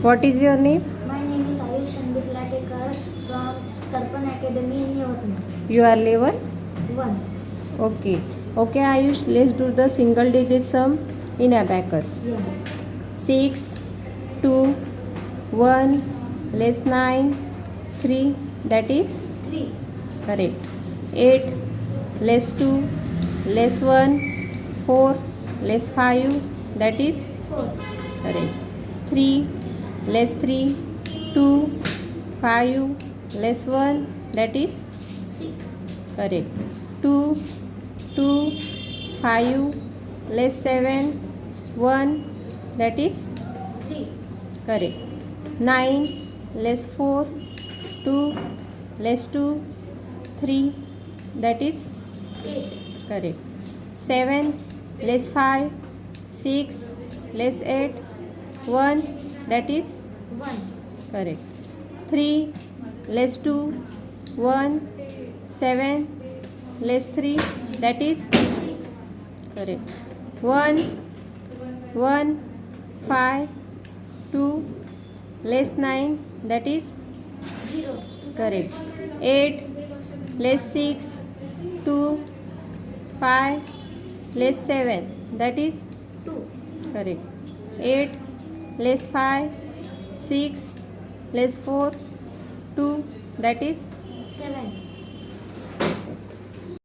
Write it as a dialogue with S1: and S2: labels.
S1: What is your name?
S2: My name is Ayush Sandeep Lathekar from Tarpan Academy in Yavatmal.
S1: You are level?
S2: 1.
S1: Okay. Okay, Ayush, let's do the single digit sum in abacus.
S2: Yes.
S1: 6, 2, 1, less 9, 3, that is
S2: 3.
S1: correct. 8, less 2, less 1, 4, less 5, that is
S2: 4.
S1: correct. 3, less 3, 2, 5, less 1, that is
S2: 6.
S1: correct. 2, 2, 5, less 7, 1, that is
S2: 3.
S1: correct. 9, less 4, 2, less 2, 3, that is
S2: 8.
S1: correct. 7, less 5, 6, less 8, 1, that is
S2: 1.
S1: correct. 3, less 2, 1, 7, less 3, that is
S2: 6.
S1: correct. 1, 1, 5, 2, less 9, that is
S2: 0.
S1: correct. 8, less 6, 2, 5, less 7, that is
S2: 2.
S1: correct. 8, less 5, 6, less 4, 2, that is
S2: 7.